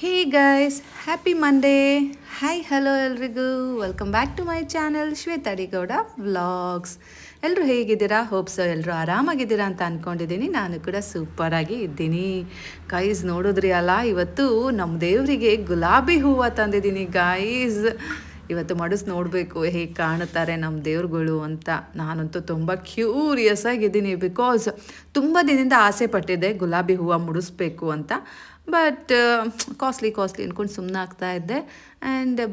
ಹೇ guys, happy Monday. Hi hello ಎಲ್ರಿಗೂ, welcome back to my channel Shwetadigowda vlogs. ಎಲ್ಲರೂ ಹೇಗಿದ್ದೀರಾ? Hopes ಎಲ್ಲರೂ ಆರಾಮಾಗಿದ್ದೀರಾ ಅಂತ ಅಂದ್ಕೊಂಡಿದ್ದೀನಿ. ನಾನು ಕೂಡ ಸೂಪರಾಗಿ ಇದ್ದೀನಿ. ಗೈಸ್ ನೋಡಿದ್ರಿ ಅಲ್ಲ, ಇವತ್ತು ನಮ್ಮ ದೇವರಿಗೆ ಗುಲಾಬಿ ಹೂವು ತಂದಿದ್ದೀನಿ ಗೈಸ್. ಇವತ್ತು ಮಡಿಸ್ ನೋಡಬೇಕು ಹೇಗೆ ಕಾಣುತ್ತಾರೆ ನಮ್ಮ ದೇವ್ರುಗಳು ಅಂತ. ನಾನಂತೂ ತುಂಬ ಕ್ಯೂರಿಯಸ್ ಆಗಿದ್ದೀನಿ, ಬಿಕಾಸ್ ತುಂಬ ದಿನದಿಂದ ಆಸೆ ಪಟ್ಟಿದ್ದೆ ಗುಲಾಬಿ ಹೂವು ಮುಡಿಸ್ಬೇಕು ಅಂತ. ಬಟ್ ಕಾಸ್ಟ್ಲಿ ಅಂದ್ಕೊಂಡು ಸುಮ್ಮನೆ ಆಗ್ತಾ ಇದ್ದೆ.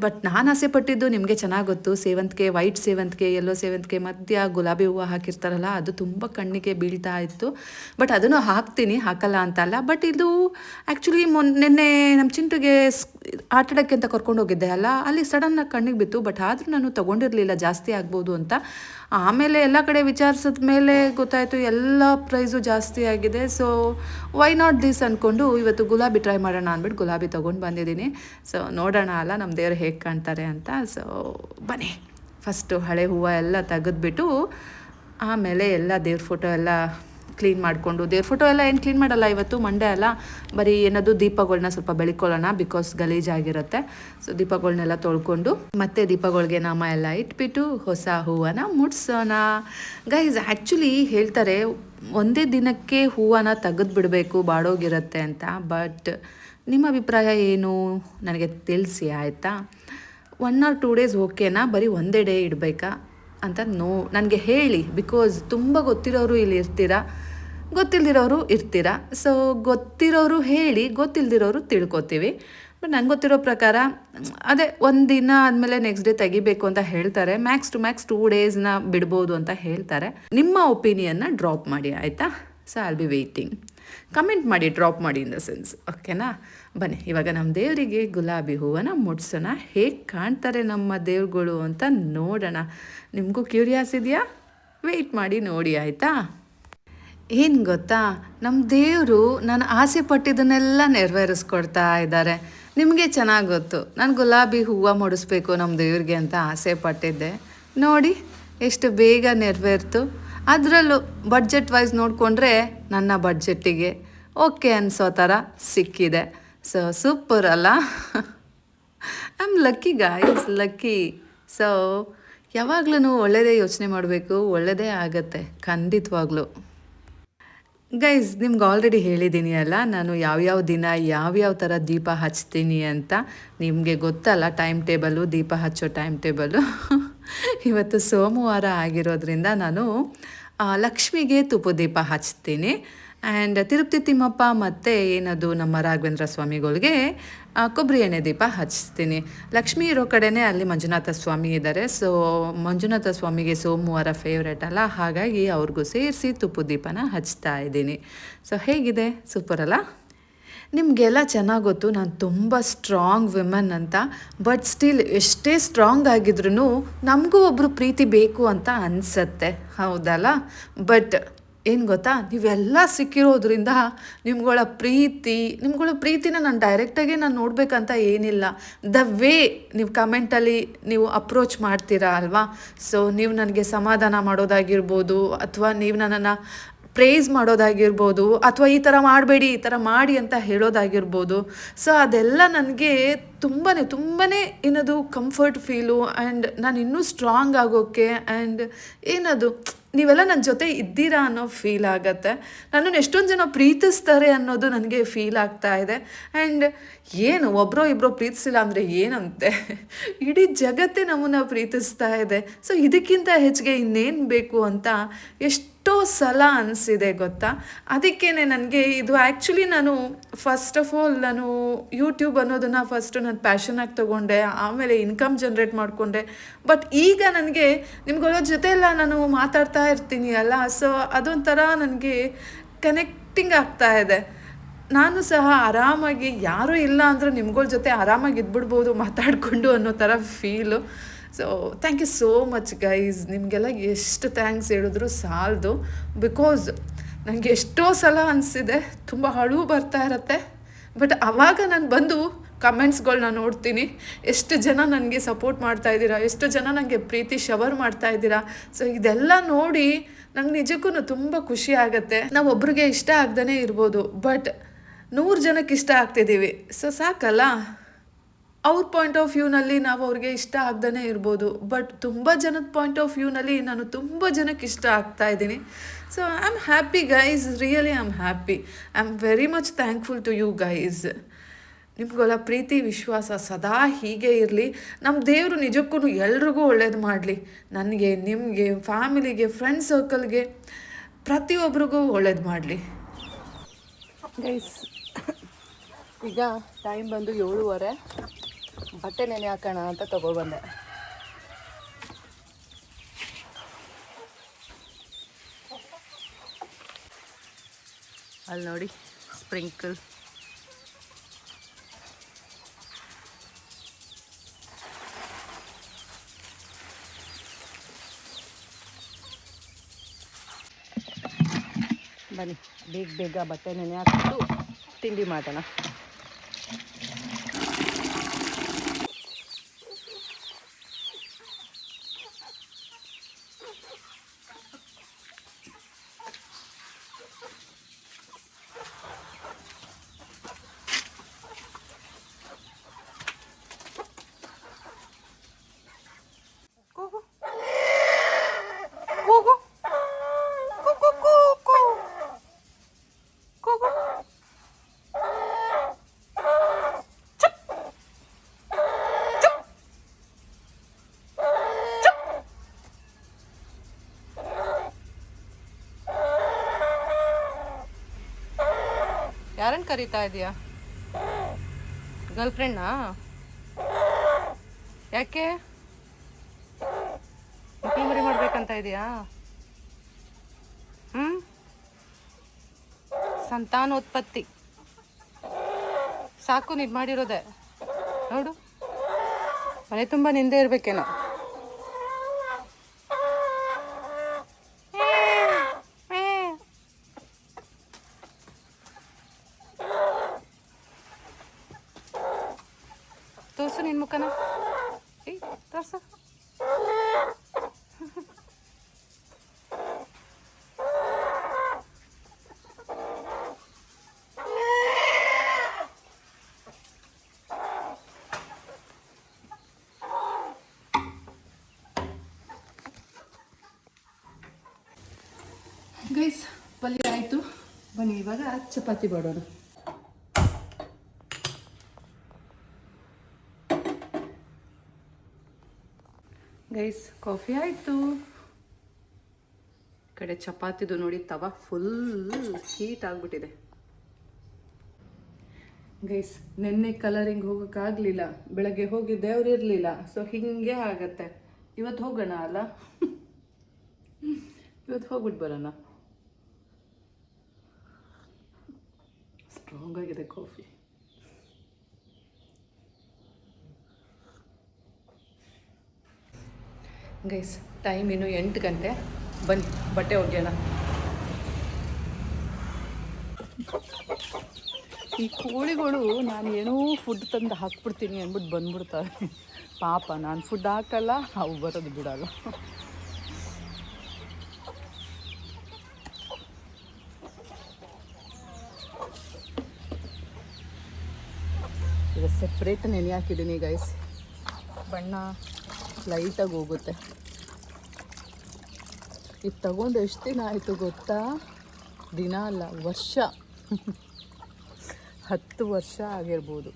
ಬಟ್ ನಾನು ಆಸೆ ಪಟ್ಟಿದ್ದು ನಿಮಗೆ ಚೆನ್ನಾಗಿ ಗೊತ್ತು, ಸೇವಂತಿಗೆ, ವೈಟ್ ಸೇವಂತಿಗೆ, ಯೆಲ್ಲೋ ಸೇವಂತಿಗೆ ಮಧ್ಯ ಗುಲಾಬಿ ಹೂವು ಹಾಕಿರ್ತಾರಲ್ಲ, ಅದು ತುಂಬ ಕಣ್ಣಿಗೆ ಬೀಳ್ತಾ ಇತ್ತು. ಬಟ್ ಅದನ್ನು ಹಾಕ್ತೀನಿ, ಹಾಕಲ್ಲ ಅಂತಲ್ಲ. ಬಟ್ ಇದು ಆ್ಯಕ್ಚುಲಿ ನಿನ್ನೆ ನಮ್ಮ ಚಿಂಟುಗೆ ಆಟಾಡೋಕ್ಕೆ ಅಂತ ಕರ್ಕೊಂಡು ಹೋಗಿದ್ದೆ ಅಲ್ಲ, ಅಲ್ಲಿ ಸಡನ್ನಾಗಿ ಕಣ್ಣಿಗೆ ಬಿತ್ತು. ಬಟ್ ಆದರೂ ನಾನು ತೊಗೊಂಡಿರಲಿಲ್ಲ, ಜಾಸ್ತಿ ಆಗ್ಬೋದು ಅಂತ. ಆಮೇಲೆ ಎಲ್ಲ ಕಡೆ ವಿಚಾರಿಸಿದ ಮೇಲೆ ಗೊತ್ತಾಯಿತು ಎಲ್ಲ ಪ್ರೈಸು ಜಾಸ್ತಿ ಆಗಿದೆ. ಸೊ ವೈ ನಾಟ್ ದಿಸ್ ಅಂದ್ಕೊಂಡು ಇವತ್ತು ಗುಲಾಬಿ ಟ್ರೈ ಮಾಡೋಣ ಅಂದ್ಬಿಟ್ಟು ಗುಲಾಬಿ ತೊಗೊಂಡು ಬಂದಿದ್ದೀನಿ. ಸೊ ನೋಡೋಣ ಅಲ್ಲ ನಮ್ಮ ದೇವರು ಹೇಗೆ ಕಾಣ್ತಾರೆ ಅಂತ. ಸೊ ಬನ್ನಿ, ಫಸ್ಟು ಹಳೆ ಹೂವು ಎಲ್ಲ ತೆಗೆದ್ಬಿಟ್ಟು ಆಮೇಲೆ ಎಲ್ಲ ದೇವ್ರ ಫೋಟೋ ಎಲ್ಲ ಕ್ಲೀನ್ ಮಾಡಿಕೊಂಡು, ದೇವ್ರ ಫೋಟೋ ಎಲ್ಲ ಏನು ಕ್ಲೀನ್ ಮಾಡಲ್ಲ ಇವತ್ತು, ಮಂಡೇ ಅಲ್ಲ. ಬರೀ ಏನದು ದೀಪಗಳನ್ನ ಸ್ವಲ್ಪ ಬೆಳ್ಕೊಳ್ಳೋಣ, ಬಿಕಾಸ್ ಗಲೀಜಾಗಿರುತ್ತೆ. ಸೊ ದೀಪಗಳನ್ನೆಲ್ಲ ತೊಳ್ಕೊಂಡು ಮತ್ತೆ ದೀಪಗಳಿಗೆ ನಾಮ ಎಲ್ಲ ಇಟ್ಬಿಟ್ಟು ಹೊಸ ಹೂವನ್ನು ಮುಡ್ಸೋಣ. ಗೈಸ್ ಆ್ಯಕ್ಚುಲಿ ಹೇಳ್ತಾರೆ ಒಂದೇ ದಿನಕ್ಕೆ ಹೂವನ್ನು ತೆಗೆದುಬಿಡಬೇಕು, ಬಾಡೋಗಿರುತ್ತೆ ಅಂತ. ಬಟ್ ನಿಮ್ಮ ಅಭಿಪ್ರಾಯ ಏನು ನನಗೆ ತಿಳಿಸಿ ಆಯಿತಾ? 1 or 2 days ಓಕೆನಾ, ಬರೀ ಒಂದೇ ಡೇ ಇಡಬೇಕಾ ಅಂತ ನನಗೆ ಹೇಳಿ. ಬಿಕಾಸ್ ತುಂಬ ಗೊತ್ತಿರೋರು ಇಲ್ಲಿ ಇರ್ತೀರಾ, ಗೊತ್ತಿಲ್ದಿರೋರು ಇರ್ತೀರಾ. ಸೊ ಗೊತ್ತಿರೋರು ಹೇಳಿ, ಗೊತ್ತಿಲ್ದಿರೋರು ತಿಳ್ಕೊತೀವಿ. ಬಟ್ ನನಗೆ ಗೊತ್ತಿರೋ ಪ್ರಕಾರ ಅದೇ ಒಂದು ದಿನ ಆದಮೇಲೆ ನೆಕ್ಸ್ಟ್ ಡೇ ತೆಗಿಬೇಕು ಅಂತ ಹೇಳ್ತಾರೆ. ಮ್ಯಾಕ್ಸ್ ಟು ಮ್ಯಾಕ್ಸ್ 2 days ಬಿಡ್ಬೋದು ಅಂತ ಹೇಳ್ತಾರೆ. ನಿಮ್ಮ ಒಪಿನಿಯನ್ನ ಡ್ರಾಪ್ ಮಾಡಿ ಆಯಿತಾ? So I will be waiting. Comment ಮಾಡಿ, ಡ್ರಾಪ್ ಮಾಡಿ ಇನ್ ದ ಸೆನ್ಸ್, ಓಕೆನಾ? ಬನ್ನಿ ಇವಾಗ ನಮ್ಮ ದೇವರಿಗೆ ಗುಲಾಬಿ ಹೂವನ್ನು ಮುಡ್ಸೋಣ. ಹೇಗೆ ಕಾಣ್ತಾರೆ ನಮ್ಮ ದೇವ್ರುಗಳು ಅಂತ ನೋಡೋಣ. ನಿಮಗೂ ಕ್ಯೂರಿಯಾಸ್ ಇದೆಯಾ? ವೆಯ್ಟ್ ಮಾಡಿ ನೋಡಿ ಆಯಿತಾ? ಏನು ಗೊತ್ತಾ, ನಮ್ಮ ದೇವರು ನಾನು ಆಸೆ ಪಟ್ಟಿದ್ದನ್ನೆಲ್ಲ ನೆರವೇರಿಸ್ಕೊಡ್ತಾ ಇದ್ದಾರೆ. ನಿಮಗೆ ಚೆನ್ನಾಗಿ ಗೊತ್ತು, ನಾನು ಗುಲಾಬಿ ಹೂವು ಮುಡಿಸ್ಬೇಕು ನಮ್ಮ ದೇವ್ರಿಗೆ ಅಂತ ಆಸೆ ಪಟ್ಟಿದ್ದೆ. ನೋಡಿ ಎಷ್ಟು ಬೇಗ ನೆರವೇರ್ತು. ಅದರಲ್ಲೂ ಬಡ್ಜೆಟ್ ವೈಸ್ ನೋಡಿಕೊಂಡ್ರೆ ನನ್ನ ಬಡ್ಜೆಟ್ಟಿಗೆ ಓಕೆ ಅನಿಸೋ ಥರ ಸಿಕ್ಕಿದೆ. ಸೊ ಸೂಪರ್ ಅಲ್ಲ? I am lucky guys, lucky. So ಯಾವಾಗಲೂ ಒಳ್ಳೆಯದೇ ಯೋಚನೆ ಮಾಡಬೇಕು, ಒಳ್ಳೆಯದೇ ಆಗುತ್ತೆ ಖಂಡಿತವಾಗ್ಲೂ. ಗೈಸ್ ನಿಮ್ಗೆ ಆಲ್ರೆಡಿ ಹೇಳಿದ್ದೀನಿ ಅಲ್ಲ, ನಾನು ಯಾವ್ಯಾವ ದಿನ ಯಾವ್ಯಾವ ಥರ ದೀಪ ಹಚ್ತೀನಿ ಅಂತ. ನಿಮಗೆ ಗೊತ್ತಲ್ಲ ಟೈಮ್ ಟೇಬಲು, ದೀಪ ಹಚ್ಚೋ ಟೈಮ್ ಟೇಬಲು. ಇವತ್ತು ಸೋಮವಾರ ಆಗಿರೋದ್ರಿಂದ ನಾನು ಲಕ್ಷ್ಮಿಗೆ ತುಪ್ಪ ದೀಪ ಹಚ್ತೀನಿ. ಆ್ಯಂಡ್ ತಿರುಪತಿ ತಿಮ್ಮಪ್ಪ ಮತ್ತು ಏನದು ನಮ್ಮ ರಾಘವೇಂದ್ರ ಸ್ವಾಮಿಗಳಿಗೆ ಕೊಬ್ಬರಿ ಎಣ್ಣೆ ದೀಪ ಹಚ್ತೀನಿ. ಲಕ್ಷ್ಮಿ ಇರೋ ಕಡೆನೇ ಅಲ್ಲಿ ಮಂಜುನಾಥ ಸ್ವಾಮಿ ಇದ್ದಾರೆ. ಸೊ ಮಂಜುನಾಥ ಸ್ವಾಮಿಗೆ ಸೋಮವಾರ ಫೇವ್ರೇಟ್ ಅಲ್ಲ, ಹಾಗಾಗಿ ಅವ್ರಿಗೂ ಸೇರಿಸಿ ತುಪ್ಪ ದೀಪನ ಹಚ್ತಾ ಇದ್ದೀನಿ. ಸೊ ಹೇಗಿದೆ? ಸೂಪರ್ ಅಲ್ಲ? ನಿಮಗೆಲ್ಲ ಚೆನ್ನಾಗಿ ಗೊತ್ತು ನಾನು ತುಂಬ ಸ್ಟ್ರಾಂಗ್ ವಿಮನ್ ಅಂತ. ಬಟ್ ಸ್ಟಿಲ್ ಎಷ್ಟೇ ಸ್ಟ್ರಾಂಗ್ ಆಗಿದ್ರೂ ನಮಗೂ ಒಬ್ಬರು ಪ್ರೀತಿ ಬೇಕು ಅಂತ ಅನಿಸತ್ತೆ, ಹೌದಲ್ಲ? ಬಟ್ ಏನು ಗೊತ್ತಾ, ನೀವೆಲ್ಲ ಸಿಕ್ಕಿರೋದ್ರಿಂದ ನಿಮ್ಗಳ ಪ್ರೀತಿನ ನಾನು ಡೈರೆಕ್ಟಾಗಿ ನಾನು ನೋಡಬೇಕಂತ ಏನಿಲ್ಲ. ದ ವೇ ನೀವು ಕಮೆಂಟಲ್ಲಿ ನೀವು ಅಪ್ರೋಚ್ ಮಾಡ್ತೀರಾ ಅಲ್ವಾ? ಸೊ ನೀವು ನನಗೆ ಸಮಾಧಾನ ಮಾಡೋದಾಗಿರ್ಬೋದು, ಅಥವಾ ನೀವು ನನ್ನನ್ನು ಪ್ರೇಸ್ ಮಾಡೋದಾಗಿರ್ಬೋದು, ಅಥವಾ ಈ ಥರ ಮಾಡಬೇಡಿ ಈ ಥರ ಮಾಡಿ ಅಂತ ಹೇಳೋದಾಗಿರ್ಬೋದು. ಸೊ ಅದೆಲ್ಲ ನನಗೆ ತುಂಬಾ ಏನದು ಕಂಫರ್ಟ್ ಫೀಲು. ಆ್ಯಂಡ್ ನಾನು ಇನ್ನೂ ಸ್ಟ್ರಾಂಗ್ ಆಗೋಕ್ಕೆ, ಆ್ಯಂಡ್ ಏನದು ನೀವೆಲ್ಲ ನನ್ನ ಜೊತೆ ಇದ್ದೀರಾ ಅನ್ನೋ ಫೀಲ್ ಆಗುತ್ತೆ. ನನ್ನನ್ನು ಎಷ್ಟೊಂದು ಜನ ಪ್ರೀತಿಸ್ತಾರೆ ಅನ್ನೋದು ನನಗೆ ಫೀಲ್ ಆಗ್ತಾ ಇದೆ. ಆ್ಯಂಡ್ ಏನು ಒಬ್ಬರೋ ಇಬ್ಬರೋ ಪ್ರೀತಿಸಿಲ್ಲ ಅಂದರೆ ಏನಂತೆ, ಇಡೀ ಜಗತ್ತೇ ನಮ್ಮನ್ನು ಪ್ರೀತಿಸ್ತಾ ಇದೆ. ಸೊ ಇದಕ್ಕಿಂತ ಹೆಚ್ಚಿಗೆ ಇನ್ನೇನು ಬೇಕು ಅಂತ ಎಷ್ಟೋ ಸಲ ಅನಿಸಿದೆ ಗೊತ್ತಾ. ಅದಕ್ಕೇ ನನಗೆ ಇದು ಆ್ಯಕ್ಚುಲಿ ನಾನು ಫಸ್ಟ್ ಆಫ್ ಆಲ್ ನಾನು ಯೂಟ್ಯೂಬ್ ಅನ್ನೋದನ್ನು ಫಸ್ಟು ನಾನು ಪ್ಯಾಷನಾಗಿ ತೊಗೊಂಡೆ, ಆಮೇಲೆ ಇನ್ಕಮ್ ಜನ್ರೇಟ್ ಮಾಡಿಕೊಂಡೆ. ಬಟ್ ಈಗ ನನಗೆ ನಿಮ್ಗಳ ಜೊತೆ ಎಲ್ಲ ನಾನು ಮಾತಾಡ್ತಾ ಇರ್ತೀನಿ ಅಲ್ಲ, ಸೊ ಅದೊಂಥರ ನನಗೆ ಕನೆಕ್ಟಿಂಗ್ ಆಗ್ತಾ ಇದೆ. ನಾನು ಸಹ ಆರಾಮಾಗಿ, ಯಾರೂ ಇಲ್ಲ ಅಂದರೂ ನಿಮ್ಗಳ ಜೊತೆ ಆರಾಮಾಗಿ ಇದ್ಬಿಡ್ಬೋದು ಮಾತಾಡಿಕೊಂಡು ಅನ್ನೋ ಥರ feel. So thank you so much guys. ನಿಮಗೆಲ್ಲ ಎಷ್ಟು ಥ್ಯಾಂಕ್ಸ್ ಹೇಳಿದ್ರು ಸಾಲದು. ಬಿಕಾಸ್ ನನಗೆ ಎಷ್ಟೋ ಸಲ ಅನಿಸಿದೆ, ತುಂಬ ಅಳು ಬರ್ತಾ ಇರತ್ತೆ. ಬಟ್ ಆವಾಗ ನಾನು ಬಂದು ಕಮೆಂಟ್ಸ್ಗಳನ್ನ ನೋಡ್ತೀನಿ, ಎಷ್ಟು ಜನ ನನಗೆ ಸಪೋರ್ಟ್ ಮಾಡ್ತಾಯಿದ್ದೀರಾ, ಎಷ್ಟು ಜನ ನನಗೆ ಪ್ರೀತಿ ಶವರ್ ಮಾಡ್ತಾಯಿದ್ದೀರಾ. ಸೊ ಇದೆಲ್ಲ ನೋಡಿ ನಂಗೆ ನಿಜಕ್ಕೂ ತುಂಬ ಖುಷಿ ಆಗುತ್ತೆ. ನಾವು ಒಬ್ರಿಗೆ ಇಷ್ಟ ಆಗ್ದೇ ಇರ್ಬೋದು, ಬಟ್ 100 ಜನಕ್ಕೆ ಇಷ್ಟ ಆಗ್ತಿದ್ದೀವಿ. ಸೊ ಸಾಕಲ್ಲ. ಅವ್ರ ಪಾಯಿಂಟ್ ಆಫ್ ವ್ಯೂನಲ್ಲಿ ನಾವು ಅವ್ರಿಗೆ ಇಷ್ಟ ಆಗ್ದೇ ಇರ್ಬೋದು, ಬಟ್ ತುಂಬ ಜನದ ಪಾಯಿಂಟ್ ಆಫ್ ವ್ಯೂನಲ್ಲಿ ನಾನು ತುಂಬ ಜನಕ್ಕೆ ಇಷ್ಟ ಆಗ್ತಾ ಇದ್ದೀನಿ. So I am happy guys, really I am happy. I am very much thankful to you guys. ನಿಮ್ಗೆಲ್ಲ ಪ್ರೀತಿ ವಿಶ್ವಾಸ ಸದಾ ಹೀಗೆ ಇರಲಿ. ನಮ್ಮ ದೇವರು ನಿಜಕ್ಕೂ ಎಲ್ರಿಗೂ ಒಳ್ಳೇದು ಮಾಡಲಿ. ನನಗೆ, ನಿಮಗೆ, ಫ್ಯಾಮಿಲಿಗೆ, ಫ್ರೆಂಡ್ ಸರ್ಕಲ್ಗೆ, ಪ್ರತಿಯೊಬ್ಬರಿಗೂ ಒಳ್ಳೇದು ಮಾಡಲಿ ಗೈಸ್. ಈಗ ಟೈಮ್ ಬಂದು 7:30. ಬಟ್ಟೆ ನೆನೆ ಹಾಕೋಣ ಅಂತ ತಗೊಬಂದೆ. ಅಲ್ಲಿ ನೋಡಿ ಸ್ಪ್ರಿಂಕಲ್. ಬನ್ನಿ ಬೇಗ ಬೇಗ ಬಟ್ಟೆ ನೆನೆ ಹಾಕ್ಬಿಟ್ಟು ತಿಂಡಿ ಮಾಡೋಣ. ಯಾರನ್ನು ಕರೀತಾ ಇದೀಯಾ? ಗರ್ಲ್ ಫ್ರೆಂಡ್ನಾ? ಯಾಕೆ ಮಕ್ಕಳು ಮರಿ ಮಾಡ್ಬೇಕಂತ ಇದೆಯಾ? ಸಂತಾನೋತ್ಪತ್ತಿ ಸಾಕು ನೀನು ಮಾಡಿರೋದೆ. ನೋಡು, ಮನೆ ತುಂಬ ನಿಂದೆ ಇರ್ಬೇಕೇನೋ. ತೋರ್ಸು ನಿನ್ನ ಮುಖನ. ತೋರ್ಸು. ಗೈಸ್, ಪಲ್ಯ ಆಯಿತು. ಬನ್ನಿ ಇವಾಗ ಚಪಾತಿ ಮಾಡೋಣ. ಗೈಸ್, ಕಾಫಿ ಆಯಿತು. ಈ ಕಡೆ ಚಪಾತಿದು ನೋಡಿ ತವ ಫುಲ್ ಹೀಟ್ ಆಗಿಬಿಟ್ಟಿದೆ. ಗೈಸ್, ನೆನ್ನೆ ಕಲರಿಂಗ್ ಹೋಗೋಕ್ಕಾಗಲಿಲ್ಲ. ಬೆಳಗ್ಗೆ ಹೋಗಿದ್ದೆ, ಅವ್ರು ಇರಲಿಲ್ಲ. ಸೊ ಹೀಗೆ ಆಗತ್ತೆ. ಇವತ್ತು ಹೋಗೋಣ ಅಲ್ಲ? ಇವತ್ತು ಹೋಗ್ಬಿಟ್ಟು ಬರೋಣ. ಸ್ಟ್ರಾಂಗ್ ಆಗಿದೆ ಕಾಫಿ. ಗೈಸ್, ಟೈಮ್ ಇನ್ನು 8 ಗಂಟೆ. ಬನ್ನಿ ಬಟ್ಟೆ ಒಗೆಯೋಣ. ಈ ಕೋಳಿಗಳು ನಾನು ಏನೋ ಫುಡ್ ತಂದು ಹಾಕ್ಬಿಡ್ತೀನಿ ಅಂದ್ಬಿಟ್ಟು ಬಂದ್ಬಿಡ್ತಾರೆ. ಪಾಪ, ನಾನು ಫುಡ್ ಹಾಕಲ್ಲ, ಅವು ಬರೋದು ಬಿಡಲ್ಲ. ಈಗ ಸೆಪ್ರೇಟ್ ನೆನೆ ಹಾಕಿದ್ದೀನಿ ಗೈಸ್. ಬಣ್ಣ ಲೈಟಾಗಿ ಹೋಗುತ್ತೆ. ಇದು ತಗೊಂಡು ಎಷ್ಟು ದಿನ ಆಯಿತು ಗೊತ್ತಾ? ದಿನ ಅಲ್ಲ, ವರ್ಷ. 10 ವರ್ಷ ಆಗಿರ್ಬೋದು.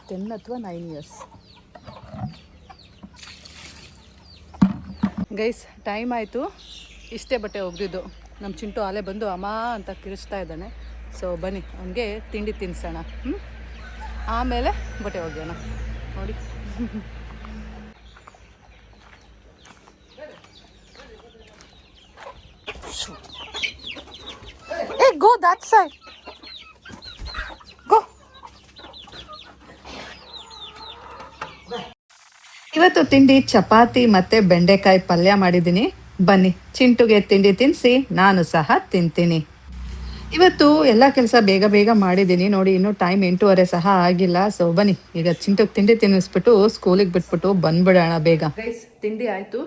ಟೆನ್ ಅಥವಾ 9 ಇಯರ್ಸ್. ಗೈಸ್, ಟೈಮ್ ಆಯಿತು. ಇಷ್ಟೇ ಬಟ್ಟೆ ಒಗೆದಿದ್ದು. ನಮ್ಮ ಚಿಂಟು ಆಲೆ ಬಂದು ಅಮ್ಮ ಅಂತ ಕಿರಿಸ್ತಾ ಇದ್ದಾನೆ. ಸೊ ಬನ್ನಿ ಅವನಿಗೆ ತಿಂಡಿ ತಿನ್ನಿಸೋಣ. ಆಮೇಲೆ ಬಟ್ಟೆ ಒಗೆಯೋಣ. ನೋಡಿ, ಗೋ ದಟ್ ಸೈಡ್, ಗೋ. ಇವತ್ತು ತಿಂಡಿ ಚಪಾತಿ ಮತ್ತು ಬೆಂಡೆಕಾಯಿ ಪಲ್ಯ ಮಾಡಿದ್ದೀನಿ. ಬನ್ನಿ ಚಿಂಟುಗೆ ತಿಂಡಿ ತಿನ್ನಿಸಿ ನಾನು ಸಹ ತಿಂತೀನಿ. ಇವತ್ತು ಎಲ್ಲ ಕೆಲಸ ಬೇಗ ಬೇಗ ಮಾಡಿದ್ದೀನಿ. ನೋಡಿ, ಇನ್ನೂ ಟೈಮ್ 8:30 ಸಹ ಆಗಿಲ್ಲ. ಸೊ ಬನ್ನಿ ಈಗ ಚಿಂಟುಗೆ ತಿಂಡಿ ತಿನ್ನಿಸ್ಬಿಟ್ಟು ಸ್ಕೂಲಿಗೆ ಬಿಟ್ಬಿಟ್ಟು ಬಂದ್ಬಿಡೋಣ ಬೇಗ. ಗೈಸ್, ತಿಂಡಿ ಆಯಿತು.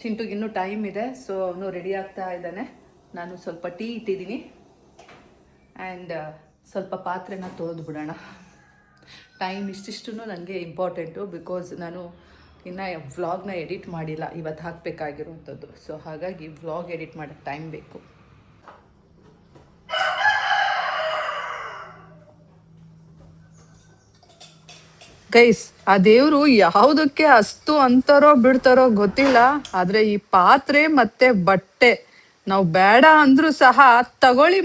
ಚಿಂಟುಗೆ ಇನ್ನೂ ಟೈಮ್ ಇದೆ, ಸೊ ಅವನು ರೆಡಿ ಆಗ್ತಾ ಇದ್ದಾನೆ. ನಾನು ಸ್ವಲ್ಪ ಟೀ ಇಟ್ಟಿದ್ದೀನಿ ಆ್ಯಂಡ್ ಸ್ವಲ್ಪ ಪಾತ್ರೆನ ತೊಳೆದು ಬಿಡೋಣ. ಟೈಮ್ ಇಷ್ಟಿಷ್ಟು ನನಗೆ ಇಂಪಾರ್ಟೆಂಟು, ಬಿಕಾಸ್ ನಾನು ಇನ್ನು ವ್ಲಾಗ್ನ ಎಡಿಟ್ ಮಾಡಿಲ್ಲ, ಇವತ್ತು ಹಾಕಬೇಕಾಗಿರುವಂಥದ್ದು. ಸೊ ಹಾಗಾಗಿ ವ್ಲಾಗ್ ಎಡಿಟ್ ಮಾಡೋಕ್ಕೆ ಟೈಮ್ ಬೇಕು. ಗೈಸ್, ಆ ದೇವರು ಯಾವುದಕ್ಕೆ ಅಷ್ಟು ಅಂತಾರೋ ಬಿಡ್ತಾರೋ ಗೊತ್ತಿಲ್ಲ, ಆದ್ರೆ ಈ ಪಾತ್ರೆ ಮತ್ತೆ ಬಟ್ಟೆ ನಾವು ಬೇಡ ಅಂದ್ರೂ ಸಹ ತಗೊಳ್ಳಿ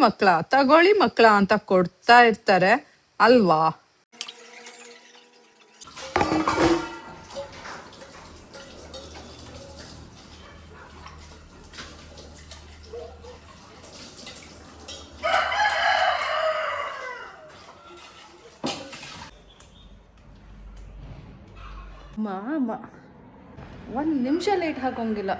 ಮಕ್ಕಳ ಅಂತ ಕೊಡ್ತಾ ಇರ್ತಾರೆ ಅಲ್ವಾ. ಮಾಮ ಒಂದು ನಿಮಿಷ ಲೇಟ್ ಹಾಕೋಂಗಿಲ್ಲ.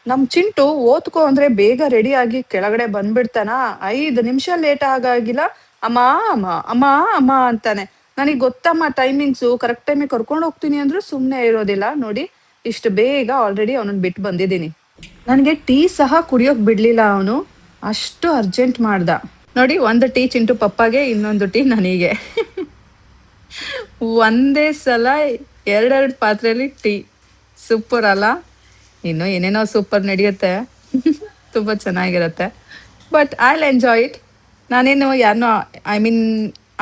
ನಮ್ಮ ಚಿಂಟು ಓದ್ಕೋ ಅಂದ್ರೆ ಬೇಗ ರೆಡಿ ಆಗಿ ಕೆಳಗಡೆ ಬಂದ್ಬಿಡ್ತಾನ. 5 ನಿಮಿಷ ಲೇಟ್ ಆಗಾಗಿಲ್ಲ, ಅಮ್ಮ ಅಮ್ಮ ಅಮ್ಮ ಅಮ್ಮ ಅಂತಾನೆ. ನನಗೆ ಗೊತ್ತಮ್ಮ ಟೈಮಿಂಗ್ಸು, ಕರೆಕ್ಟ್ ಟೈಮಿಗೆ ಕರ್ಕೊಂಡು ಹೋಗ್ತೀನಿ ಅಂದ್ರೂ ಸುಮ್ಮನೆ ಇರೋದಿಲ್ಲ. ನೋಡಿ, ಇಷ್ಟು ಬೇಗ ಆಲ್ರೆಡಿ ಅವನನ್ನ ಬಿಟ್ಟು ಬಂದಿದ್ದೀನಿ. ನನಗೆ ಟೀ ಸಹ ಕುಡಿಯೋಕ್ ಬಿಡ್ಲಿಲ್ಲ ಅವನು, ಅಷ್ಟು ಅರ್ಜೆಂಟ್ ಮಾಡ್ದ. ನೋಡಿ, ಒಂದು ಟೀ ಚಿಂಟು ಪಪ್ಪಾಗೆ, ಇನ್ನೊಂದು ಟೀ ನನಗೆ. ಒಂದೇ ಸಲ ಎರಡೆರಡು ಪಾತ್ರೆಯಲ್ಲಿ ಟೀ. ಸೂಪರ್ ಅಲ್ಲ? ಇನ್ನು ಏನೇನೋ ಸೂಪರ್ ನಡೆಯುತ್ತೆ. ತುಂಬ ಚೆನ್ನಾಗಿರುತ್ತೆ. But I will enjoy it. ನಾನೇನು ಯಾರನ್ನೋ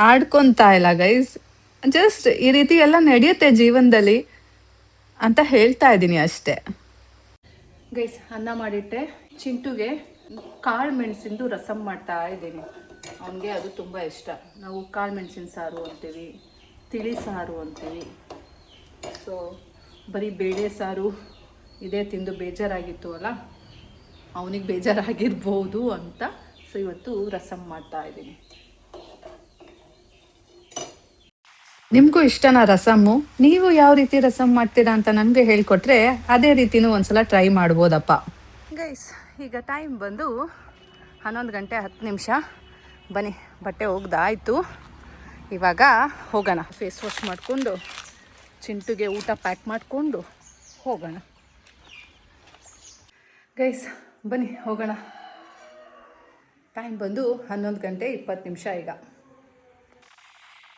ಆಡ್ಕೊತಾ ಇಲ್ಲ ಗೈಸ್. ಜಸ್ಟ್ ಈ ರೀತಿ ಎಲ್ಲ ನಡೆಯುತ್ತೆ ಜೀವನದಲ್ಲಿ ಅಂತ ಹೇಳ್ತಾ ಇದ್ದೀನಿ ಅಷ್ಟೇ. ಗೈಸ್, ಅನ್ನ ಮಾಡಿಟ್ಟೆ. ಚಿಂಟುಗೆ ಕಾಳು ಮೆಣಸಿಂದು ರಸಮ್ ಮಾಡ್ತಾ ಇದ್ದೀನಿ. ಅವನಿಗೆ ಅದು ತುಂಬ ಇಷ್ಟ. ನಾವು ಕಾಳು ಮೆಣಸಿನ ಸಾರು ಅಂತೀವಿ, ತಿಳಿ ಸಾರು ಅಂತೀವಿ. ಸೊ ಬರೀ ಬೇಳೆ ಸಾರು ಇದೇ ತಿಂದು ಬೇಜಾರಾಗಿತ್ತು ಅಲ್ಲ, ಅವನಿಗೆ ಬೇಜಾರಾಗಿರ್ಬೋದು ಅಂತ. ಸೊ ಇವತ್ತು ರಸಮ್ ಮಾಡ್ತಾ ಇದ್ದೀನಿ. ನಿಮಗೂ ಇಷ್ಟನಾ ರಸಮ್ಮು? ನೀವು ಯಾವ ರೀತಿ ರಸಮ್ ಮಾಡ್ತೀರಾ ಅಂತ ನನಗೆ ಹೇಳ್ಕೊಟ್ರೆ ಅದೇ ರೀತಿನೂ ಒಂದ್ಸಲ ಟ್ರೈ ಮಾಡ್ಬೋದಪ್ಪ. ಗೈಸ್, ಈಗ ಟೈಮ್ ಬಂದು 11:10. ಬನ್ನಿ, ಬಟ್ಟೆ ಒಗ್ದಾಯಿತು. ಇವಾಗ ಹೋಗೋಣ. ಫೇಸ್ ವಾಶ್ ಮಾಡಿಕೊಂಡು ಚಿಂಟುಗೆ ಊಟ ಪ್ಯಾಕ್ ಮಾಡಿಕೊಂಡು ಹೋಗೋಣ. ಗೈಸ್ ಬನ್ನಿ ಹೋಗೋಣ. ಟೈಮ್ ಬಂದು 11:20 ಈಗ.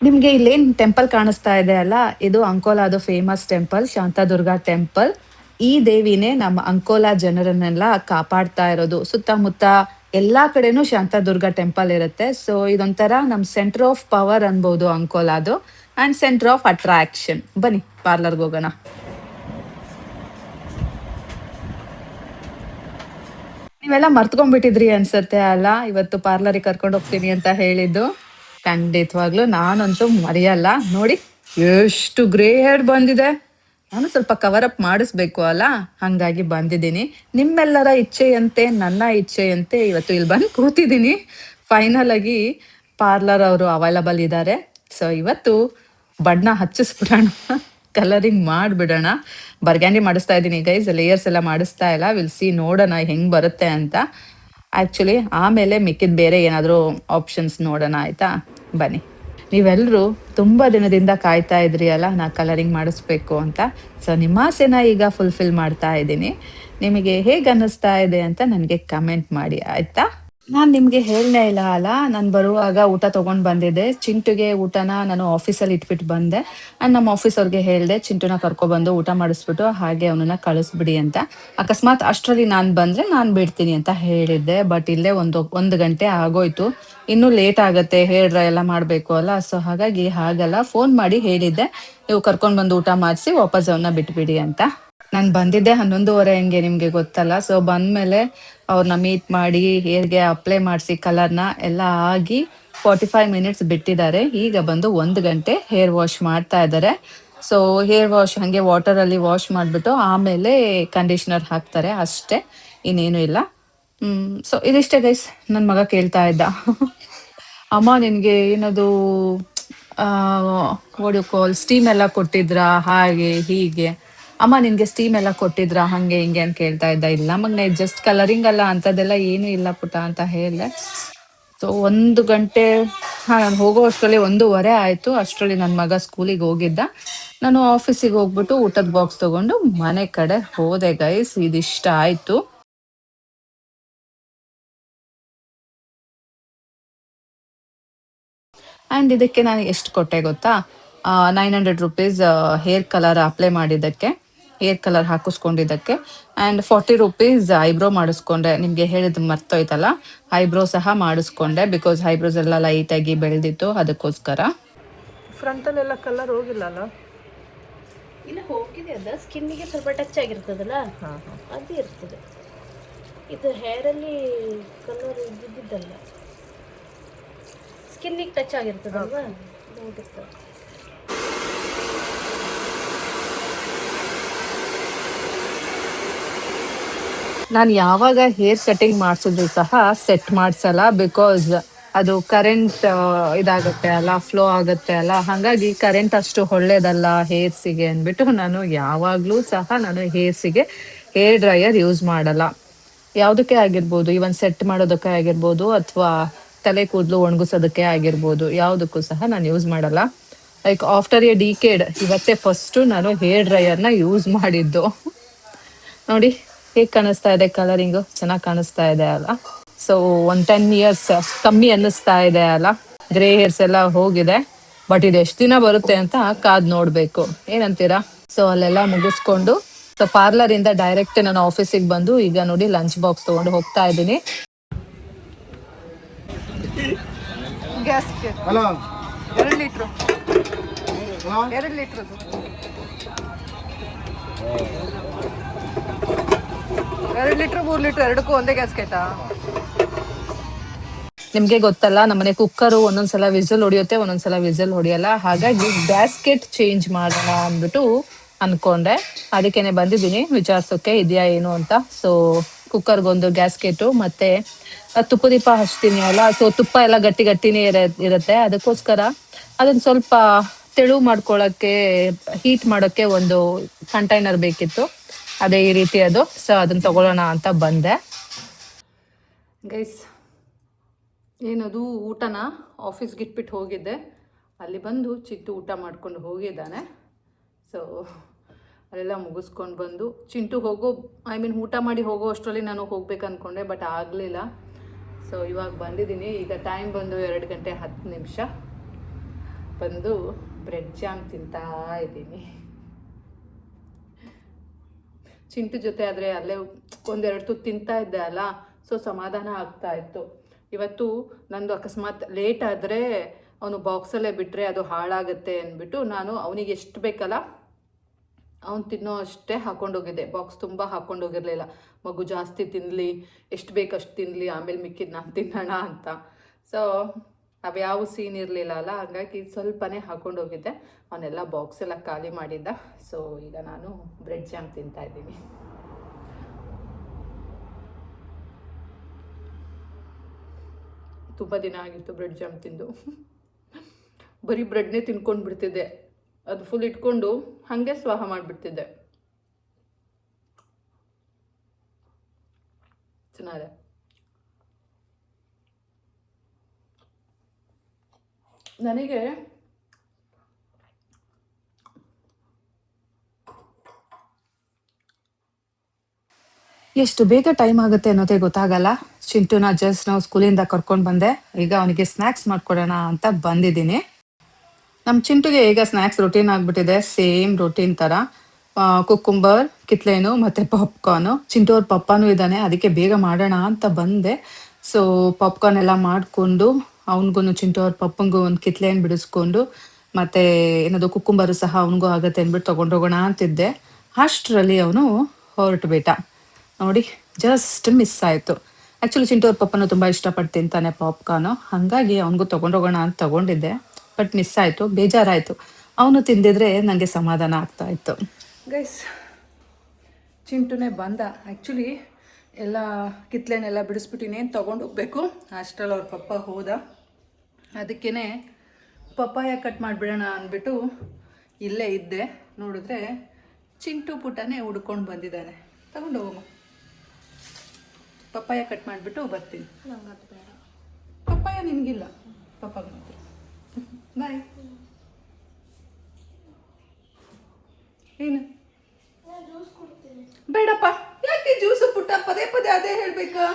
ನಿಮಗೆ ಇಲ್ಲೇನು ಟೆಂಪಲ್ ಕಾಣಿಸ್ತಾ ಇದೆ ಅಲ್ಲ, ಇದು ಅಂಕೋಲಾದು ಫೇಮಸ್ ಟೆಂಪಲ್, ಶಾಂತಾದುರ್ಗಾ ಟೆಂಪಲ್. ಈ ದೇವಿನೇ ನಮ್ಮ ಅಂಕೋಲಾ ಜನರನ್ನೆಲ್ಲ ಕಾಪಾಡ್ತಾ ಇರೋದು. ಸುತ್ತಮುತ್ತ ಎಲ್ಲಾ ಕಡೆನೂ ಶಾಂತಾದುರ್ಗಾ ಟೆಂಪಲ್ ಇರುತ್ತೆ. ಸೊ ಇದೊಂಥರ ನಮ್ಮ ಸೆಂಟರ್ ಆಫ್ ಪವರ್ ಅನ್ಬೋದು ಅಂಕೋಲಾದು, ಆ್ಯಂಡ್ ಸೆಂಟರ್ ಆಫ್ ಅಟ್ರಾಕ್ಷನ್. ಬನ್ನಿ ಪಾರ್ಲರ್ಗೆ ಹೋಗೋಣ. ನೀವೆಲ್ಲ ಮರ್ತ್ಕೊಂಡ್ಬಿಟ್ಟಿದ್ರಿ ಅನ್ಸತ್ತೆ ಅಲ್ಲ, ಇವತ್ತು ಪಾರ್ಲರಿಗೆ ಕರ್ಕೊಂಡು ಹೋಗ್ತೀನಿ ಅಂತ ಹೇಳಿದ್ದು. ಖಂಡಿತವಾಗ್ಲೂ ನಾನಂತೂ ಮರೆಯಲ್ಲ. ನೋಡಿ ಎಷ್ಟು ಗ್ರೇ ಹೇರ್ ಬಂದಿದೆ. ನಾನು ಸ್ವಲ್ಪ ಕವರ್ ಅಪ್ ಮಾಡಿಸ್ಬೇಕು ಅಲ್ಲ, ಹಾಗಾಗಿ ಬಂದಿದ್ದೀನಿ. ನಿಮ್ಮೆಲ್ಲರ ಇಚ್ಛೆಯಂತೆ, ನನ್ನ ಇಚ್ಛೆಯಂತೆ ಇವತ್ತು ಇಲ್ಲಿ ಬಂದು ಕೂತಿದ್ದೀನಿ. ಫೈನಲ್ ಆಗಿ ಪಾರ್ಲರ್ ಅವರು ಅವೈಲಬಲ್ ಇದ್ದಾರೆ. ಸೊ ಇವತ್ತು ಬಣ್ಣ ಹಚ್ಚಿಸ್ಬಿಡೋಣ, ಕಲರಿಂಗ್ ಮಾಡಿಬಿಡೋಣ. ಬರ್ಗ್ಯಾಂಡಿ ಮಾಡಿಸ್ತಾ ಇದ್ದೀನಿ ಗೈಸ್, ಲೇಯರ್ಸ್ ಎಲ್ಲ ಮಾಡಿಸ್ತಾ ಇಲ್ಲ. ವಿಲ್ ಸಿ, ನೋಡೋಣ ಹೆಂಗೆ ಬರುತ್ತೆ ಅಂತ. ಆ್ಯಕ್ಚುಲಿ ಆಮೇಲೆ ಮಿಕ್ಕಿದ ಬೇರೆ ಏನಾದರೂ ಆಪ್ಷನ್ಸ್ ನೋಡೋಣ, ಆಯಿತಾ? ಬನ್ನಿ. ನೀವೆಲ್ಲರೂ ತುಂಬ ದಿನದಿಂದ ಕಾಯ್ತಾ ಇದ್ರಿ ಅಲ್ಲ ನಾ ಕಲರಿಂಗ್ ಮಾಡಿಸ್ಬೇಕು ಅಂತ. ಸೊ ನಿಮ್ಮ ಆಸೆನ ಈಗ ಫುಲ್ಫಿಲ್ ಮಾಡ್ತಾ ಇದ್ದೀನಿ. ನಿಮಗೆ ಹೇಗೆ ಅನ್ನಿಸ್ತಾ ಇದೆ ಅಂತ ನನಗೆ ಕಮೆಂಟ್ ಮಾಡಿ, ಆಯಿತಾ? ನಾನು ನಿಮಗೆ ಹೇಳಲೇ ಇಲ್ಲ ಅಲ್ಲ, ನಾನು ಬರುವಾಗ ಊಟ ತೊಗೊಂಡು ಬಂದಿದ್ದೆ. ಚಿಂಟುಗೆ ಊಟನ ನಾನು ಆಫೀಸಲ್ಲಿ ಇಟ್ಬಿಟ್ಟು ಬಂದೆ. ಆ್ಯಂಡ್ ನಮ್ಮ ಆಫೀಸ್ ಅವ್ರಿಗೆ ಹೇಳಿದೆ ಚಿಂಟುನ ಕರ್ಕೊಬಂದು ಊಟ ಮಾಡಿಸ್ಬಿಟ್ಟು ಹಾಗೆ ಅವನನ್ನ ಕಳಿಸ್ಬಿಡಿ ಅಂತ. ಅಕಸ್ಮಾತ್ ಅಷ್ಟರಲ್ಲಿ ನಾನು ಬಂದರೆ ನಾನು ಬಿಡ್ತೀನಿ ಅಂತ ಹೇಳಿದ್ದೆ. ಬಟ್ ಇಲ್ಲೇ ಒಂದು ಗಂಟೆ ಆಗೋಯ್ತು. ಇನ್ನೂ ಲೇಟ್ ಆಗುತ್ತೆ, ಹೇರ್ ಡ್ರೈ ಎಲ್ಲ ಮಾಡಬೇಕು ಅಲ್ಲ. ಸೊ ಹಾಗಾಗಿ ಹಾಗಲ್ಲ, ಫೋನ್ ಮಾಡಿ ಹೇಳಿದ್ದೆ ನೀವು ಕರ್ಕೊಂಡು ಬಂದು ಊಟ ಮಾಡಿಸಿ ವಾಪಸ್ ಅವನ್ನ ಬಿಟ್ಬಿಡಿ ಅಂತ. ನಾನು ಬಂದಿದ್ದೆ 11:30 ಹಂಗೆ, ನಿಮಗೆ ಗೊತ್ತಲ್ಲ. ಸೊ ಬಂದಮೇಲೆ ಅವ್ರನ್ನ ಮೀಟ್ ಮಾಡಿ ಹೇರ್ಗೆ ಅಪ್ಲೈ ಮಾಡಿಸಿ ಕಲರ್ನ ಎಲ್ಲ ಆಗಿ 45 ಮಿನಿಟ್ಸ್ ಬಿಟ್ಟಿದ್ದಾರೆ. ಈಗ ಬಂದು 1 ಗಂಟೆ ಹೇರ್ ವಾಶ್ ಮಾಡ್ತಾ ಇದ್ದಾರೆ. ಸೊ ಹೇರ್ ವಾಶ್ ಹಾಗೆ ವಾಟರಲ್ಲಿ ವಾಶ್ ಮಾಡಿಬಿಟ್ಟು ಆಮೇಲೆ ಕಂಡೀಷ್ನರ್ ಹಾಕ್ತಾರೆ ಅಷ್ಟೇ, ಇನ್ನೇನು ಇಲ್ಲ. ಸೊ ಇದಿಷ್ಟೇ ಗೈಸ್. ನನ್ನ ಮಗ ಕೇಳ್ತಾ ಇದ್ದ, ಅಮ್ಮ ನಿನಗೆ ಏನದು ಕಾಲ್ ಸ್ಟೀಮ್ ಎಲ್ಲ ಕೊಟ್ಟಿದ್ರಾ, ಹಾಗೆ ಹೀಗೆ. ಅಮ್ಮ ನಿನ್ಗೆ ಸ್ಟೀಮ್ ಎಲ್ಲ ಕೊಟ್ಟಿದ್ರಾ, ಹಂಗೆ ಹಿಂಗೆ ಅಂತ ಕೇಳ್ತಾ ಇದ್ದ. ಇಲ್ಲ ಮಗನೇ, ಜಸ್ಟ್ ಕಲರಿಂಗ್ ಅಲ್ಲ, ಅಂಥದ್ದೆಲ್ಲ ಏನೂ ಇಲ್ಲ ಪುಟ ಅಂತ ಹೇಳಿದೆ. ಸೊ 1 ಗಂಟೆ ನಾನು ಹೋಗೋ ಅಷ್ಟರಲ್ಲಿ 1:15 ಆಯಿತು. ಅಷ್ಟರಲ್ಲಿ ನನ್ನ ಮಗ ಸ್ಕೂಲಿಗೆ ಹೋಗಿದ್ದ. ನಾನು ಆಫೀಸಿಗೆ ಹೋಗ್ಬಿಟ್ಟು ಊಟದ ಬಾಕ್ಸ್ ತೊಗೊಂಡು ಮನೆ ಕಡೆ ಹೋದೆ ಗೈಸ್. ಇದಿಷ್ಟ ಆಯಿತು. ಆ್ಯಂಡ್ ಇದಕ್ಕೆ ನಾನು ಎಷ್ಟು ಕೊಟ್ಟೆ ಗೊತ್ತಾ? 900 ರುಪೀಸ್ ಹೇರ್ ಕಲರ್ ಅಪ್ಲೈ ಮಾಡಿದ್ದಕ್ಕೆ, ಹೇರ್ ಕಲರ್ ಹಾಕಿಸ್ಕೊಂಡಿದ್ದಕ್ಕೆ. ಆ್ಯಂಡ್ 40 ರುಪೀಸ್ ಐಬ್ರೋ ಮಾಡಿಸ್ಕೊಂಡೆ. ನಿಮಗೆ ಹೇಳಿದ್ದು ಮರ್ತೋಯ್ತಲ್ಲ, ಐಬ್ರೋ ಸಹ ಮಾಡಿಸ್ಕೊಂಡೆ. ಬಿಕಾಸ್ ಐಬ್ರೋಸ್ ಎಲ್ಲ ಲೈಟಾಗಿ ಬೆಳೆದಿತ್ತು, ಅದಕ್ಕೋಸ್ಕರ. ಫ್ರಂಟಲ್ಲೆಲ್ಲ ಕಲರ್ ಹೋಗಿಲ್ಲ ಅಲ್ಲ? ಇಲ್ಲ, ಹೋಗಿದೆ. ಅದ ಸ್ಕಿನ್ನಿಗೆ ಸ್ವಲ್ಪ ಟಚ್ ಆಗಿರ್ತದಲ್ಲ, ಅದು ಇರ್ತದೆ. ಇದು ಹೇರಲ್ಲಿ ಕಲರ್ ಇದ್ದಿದ್ದಲ್ಲ, ಸ್ಕಿನ್ನಿಗೆ ಟಚ್ ಆಗಿರ್ತದಲ್ವಾ, ಹೋಗಿರ್ತದೆ. ನಾನು ಯಾವಾಗ ಹೇರ್ ಕಟಿಂಗ್ ಮಾಡಿಸಿದ್ರು ಸಹ ಸೆಟ್ ಮಾಡಿಸಲ್ಲ. ಬಿಕಾಸ್ ಅದು ಕರೆಂಟ್ ಇದಾಗುತ್ತೆ ಅಲ್ಲ, ಫ್ಲೋ ಆಗುತ್ತೆ ಅಲ್ಲ, ಹಾಗಾಗಿ ಕರೆಂಟ್ ಅಷ್ಟು ಒಳ್ಳೇದಲ್ಲ ಹೇರ್ಸಿಗೆ ಅಂದ್ಬಿಟ್ಟು ನಾನು ಯಾವಾಗಲೂ ಸಹ ನಾನು ಹೇರ್ಸಿಗೆ ಹೇರ್ ಡ್ರೈಯರ್ ಯೂಸ್ ಮಾಡಲ್ಲ. ಯಾವುದಕ್ಕೆ ಆಗಿರ್ಬೋದು, ಇವನ್ ಸೆಟ್ ಮಾಡೋದಕ್ಕೆ ಆಗಿರ್ಬೋದು, ಅಥವಾ ತಲೆ ಕೂದಲು ಒಣಗಿಸೋದಕ್ಕೆ ಆಗಿರ್ಬೋದು, ಯಾವುದಕ್ಕೂ ಸಹ ನಾನು ಯೂಸ್ ಮಾಡಲ್ಲ. ಲೈಕ್ ಆಫ್ಟರ್ ಎ ಡಿಕೇಡ್ ಇವತ್ತೇ ಫಸ್ಟು ನಾನು ಹೇರ್ ಡ್ರೈಯರ್ನ ಯೂಸ್ ಮಾಡಿದ್ದು. ನೋಡಿ ಹೇಗೆ ಕಾಣಿಸ್ತಾ ಇದೆ, ಕಲರಿಂಗು ಚೆನ್ನಾಗಿ ಕಾಣಿಸ್ತಾ ಇದೆ ಅಲ್ಲ. ಸೊ 10 ಇಯರ್ಸ್ ಕಮ್ಮಿ ಅನ್ನಿಸ್ತಾ ಇದೆ ಅಲ್ಲ, ಗ್ರೇ ಹೇರ್ಸ್ ಎಲ್ಲ ಹೋಗಿದೆ. ಬಟ್ ಇದು ಎಷ್ಟು ದಿನ ಬರುತ್ತೆ ಅಂತ ಕಾದ್ ನೋಡ್ಬೇಕು, ಏನಂತೀರಾ? ಸೊ ಅಲ್ಲೆಲ್ಲ ಮುಗಿಸ್ಕೊಂಡು ಸೊ ಪಾರ್ಲರಿಂದ ಡೈರೆಕ್ಟ್ ನಾನು ಆಫೀಸಿಗೆ ಬಂದು ಈಗ ನೋಡಿ ಲಂಚ್ ಬಾಕ್ಸ್ ತೊಗೊಂಡು ಹೋಗ್ತಾ ಇದ್ದೀನಿ. ಗ್ಯಾಸ್ಗೆ 2 ಲೀಟ್ರು 2 ಲೀಟ್ರು 2 ಲೀಟ್ರ್ 3 ಲೀಟ್ರ್ ಎರಡಕ್ಕೂ ಒಂದೇ ಗ್ಯಾಸ್ಕೆಟಾ? ನಿಮಗೆ ಗೊತ್ತಲ್ಲ, ನಮ್ಮನೆ ಕುಕ್ಕರು ಒಂದೊಂದ್ಸಲ ವಿಸಲ್ ಹೊಡಿಯುತ್ತೆ, ಒಂದೊಂದ್ಸಲ ವಿಸಲ್ ಹೊಡಿಯಲ್ಲ. ಹಾಗಾಗಿ ಗ್ಯಾಸ್ಕೆಟ್ ಚೇಂಜ್ ಮಾಡೋಣ ಅಂದ್ಬಿಟ್ಟು ಅನ್ಕೊಂಡೆ. ಅದಕ್ಕೇನೆ ಬಂದಿದ್ದೀನಿ ವಿಚಾರಿಸೋಕೆ ಇದೆಯಾ ಏನು ಅಂತ. ಸೊ ಕುಕ್ಕರ್ಗೊಂದು ಗ್ಯಾಸ್ಕೆಟು ಮತ್ತೆ ತುಪ್ಪ ದೀಪ ಹಚ್ತೀನಿ ಅಲ್ಲ, ಸೊ ತುಪ್ಪ ಎಲ್ಲ ಗಟ್ಟಿ ಗಟ್ಟಿನೇ ಇರುತ್ತೆ. ಅದಕ್ಕೋಸ್ಕರ ಅದನ್ನ ಸ್ವಲ್ಪ ತೆಳು ಮಾಡ್ಕೊಳ್ಳೋಕ್ಕೆ, ಹೀಟ್ ಮಾಡೋಕ್ಕೆ ಒಂದು ಕಂಟೈನರ್ ಬೇಕಿತ್ತು. ಅದೇ ಈ ರೀತಿ ಅದು. ಸೊ ಅದನ್ನ ತಗೊಳ್ಳೋಣ ಅಂತ ಬಂದೆ ಗೈಸ್. ಏನದು ಊಟನ ಆಫೀಸ್ಗೆ ಇಟ್ಬಿಟ್ಟು ಹೋಗಿದ್ದೆ. ಅಲ್ಲಿ ಬಂದು ಚಿಂಟು ಊಟ ಮಾಡ್ಕೊಂಡು ಹೋಗಿದ್ದಾನೆ. ಸೊ ಅಲ್ಲೆಲ್ಲ ಮುಗಿಸ್ಕೊಂಡು ಬಂದು ಚಿಂಟು ಊಟ ಮಾಡಿ ಹೋಗೋ ಅಷ್ಟರಲ್ಲಿ ನಾನು ಹೋಗ್ಬೇಕು ಅಂದ್ಕೊಂಡೆ, ಬಟ್ ಆಗಲಿಲ್ಲ. ಸೊ ಇವಾಗ ಬಂದಿದ್ದೀನಿ. ಈಗ ಟೈಮ್ ಬಂದು 2:10 ಬಂದು ಬ್ರೆಡ್ ಜಾಮ್ ತಿಂತಾ ಇದ್ದೀನಿ. ಚಿಂಟು ಜೊತೆ ಆದರೆ ಅಲ್ಲೇ 1-2 ತುತ್ತು ತಿಂತಾ ಇದ್ದೆ ಅಲ್ಲ, ಸೊ ಸಮಾಧಾನ ಆಗ್ತಾ ಇತ್ತು. ಇವತ್ತು ನಂದು ಅಕಸ್ಮಾತ್ ಲೇಟ್ ಆದರೆ ಅವನು ಬಾಕ್ಸಲ್ಲೇ ಬಿಟ್ಟರೆ ಅದು ಹಾಳಾಗುತ್ತೆ ಅಂದ್ಬಿಟ್ಟು ನಾನು ಅವನಿಗೆ ಎಷ್ಟು ಬೇಕಲ್ಲ ಅವ್ನು ತಿನ್ನೋ ಅಷ್ಟೇ ಹಾಕ್ಕೊಂಡೋಗಿದ್ದೆ. ಬಾಕ್ಸ್ ತುಂಬ ಹಾಕ್ಕೊಂಡೋಗಿರಲಿಲ್ಲ. ಮಗು ಜಾಸ್ತಿ ತಿನ್ನಲಿ, ಎಷ್ಟು ಬೇಕಷ್ಟು ತಿನ್ನಲಿ, ಆಮೇಲೆ ಮಿಕ್ಕಿದ್ದು ನಾನು ತಿನ್ನೋಣ ಅಂತ. ಸೊ ಅವ್ಯಾವ ಸೀನ್ ಇರಲಿಲ್ಲ ಅಲ್ಲ, ಹಾಗಾಗಿ ಸ್ವಲ್ಪನೇ ಹಾಕ್ಕೊಂಡೋಗಿದ್ದೆ. ಅವನ್ನೆಲ್ಲ ಬಾಕ್ಸೆಲ್ಲ ಖಾಲಿ ಮಾಡಿದ್ದ. ಸೊ ಈಗ ನಾನು ಬ್ರೆಡ್ ಜಾಮ್ ತಿಂತಾ ಇದ್ದೀನಿ. ತುಂಬ ದಿನ ಆಗಿತ್ತು ಬ್ರೆಡ್ ಜಾಮ್ ತಿಂದು. ಬರೀ ಬ್ರೆಡ್ನೇ ತಿನ್ಕೊಂಡು ಬಿಡ್ತಿದ್ದೆ. ಅದು ಫುಲ್ ಇಟ್ಕೊಂಡು ಹಾಗೆ ಸ್ವಾಹ ಮಾಡಿಬಿಡ್ತಿದ್ದೆ. ಚೆನ್ನಾಗಿದೆ. ನನಗೆ ಎಷ್ಟು ಬೇಗ ಟೈಮ್ ಆಗುತ್ತೆ ಅನ್ನೋದೇ ಗೊತ್ತಾಗಲ್ಲ. ಚಿಂಟುನ ಜಸ್ಟ್ ನಾವು ಸ್ಕೂಲಿಂದ ಕರ್ಕೊಂಡು ಬಂದೆ. ಈಗ ಅವನಿಗೆ ಸ್ನ್ಯಾಕ್ಸ್ ಮಾಡ್ಕೊಡೋಣ ಅಂತ ಬಂದಿದ್ದೀನಿ. ನಮ್ಮ ಚಿಂಟುಗೆ ಈಗ ಸ್ನ್ಯಾಕ್ಸ್ ರೊಟೀನ್ ಆಗಿಬಿಟ್ಟಿದೆ, ಸೇಮ್ ರೊಟೀನ್ ಥರ. ಕುಕ್ಕುಂಬರ್, ಕಿತ್ಲೇನು ಮತ್ತು ಪಾಪ್ಕಾರ್ನು. ಚಿಂಟು ಅವ್ರ ಪಪ್ಪನೂ ಇದ್ದಾನೆ, ಅದಕ್ಕೆ ಬೇಗ ಮಾಡೋಣ ಅಂತ ಬಂದೆ. ಸೊ ಪಾಪ್ಕಾರ್ನ್ ಎಲ್ಲ ಮಾಡಿಕೊಂಡು ಅವನಿಗೂ, ಚಿಂಟು ಅವ್ರ ಪಪ್ಪಂಗೂ ಒಂದು ಕಿತ್ಲೇನು ಬಿಡಿಸ್ಕೊಂಡು, ಮತ್ತು ಏನದು ಕುಕ್ಕುಂಬರು ಸಹ ಅವನಿಗೂ ಆಗುತ್ತೆ ಅಂದ್ಬಿಟ್ಟು ತೊಗೊಂಡೋಗೋಣ ಅಂತಿದ್ದೆ. ಅಷ್ಟರಲ್ಲಿ ಅವನು ಹೊರಟುಬಿಟ್ಟ. ನೋಡಿ, ಜಸ್ಟ್ ಮಿಸ್ ಆಯಿತು. ಆ್ಯಕ್ಚುಲಿ ಚಿಂಟು ಅವ್ರ ಪಪ್ಪನೂ ತುಂಬ ಇಷ್ಟಪಟ್ಟು ತಿಂತಾನೆ ಪಾಪ್ಕಾರ್ನು, ಹಾಗಾಗಿ ಅವನಿಗೂ ತೊಗೊಂಡೋಗೋಣ ಅಂತ ತೊಗೊಂಡಿದ್ದೆ. ಬಟ್ ಮಿಸ್ ಆಯಿತು, ಬೇಜಾರಾಯಿತು. ಅವನು ತಿಂದಿದ್ರೆ ನನಗೆ ಸಮಾಧಾನ ಆಗ್ತಾಯಿತ್ತು. ಗೈಸ್, ಚಿಂಟುನೇ ಬಂದ. ಆ್ಯಕ್ಚುಲಿ ಎಲ್ಲ ಕಿತ್ಲೆನೆಲ್ಲ ಬಿಡಿಸ್ಬಿಟ್ಟು ಇನ್ನೇನು ತೊಗೊಂಡು ಹೋಗ್ಬೇಕು. ಅಷ್ಟರಲ್ಲಿ ಅವ್ರ ಪಪ್ಪ ಹೋದ. ಅದಕ್ಕೇ ಪಪ್ಪಾಯ ಕಟ್ ಮಾಡಿಬಿಡೋಣ ಅಂದ್ಬಿಟ್ಟು ಇಲ್ಲೇ ಇದ್ದೆ. ನೋಡಿದ್ರೆ ಚಿಂಟು ಪುಟ್ಟನೇ ಹುಡ್ಕೊಂಡು ಬಂದಿದ್ದಾನೆ. ತಗೊಂಡು ಹೋಗಮ್ಮ, ಪಪ್ಪಾಯ ಕಟ್ ಮಾಡಿಬಿಟ್ಟು ಬರ್ತೀನಿ. ಪಪ್ಪಾಯ ನಿನಗಿಲ್ಲ, ಪಪ್ಪಾಗ ಮಾತ್ರ. ಬಾಯ್. ಏನು ಬೇಡಪ್ಪ, ಯಾಕೆ ಜ್ಯೂಸು ಪುಟ್ಟ ಪದೇ ಪದೇ ಅದೇ ಹೇಳ್ಬೇಕಾ?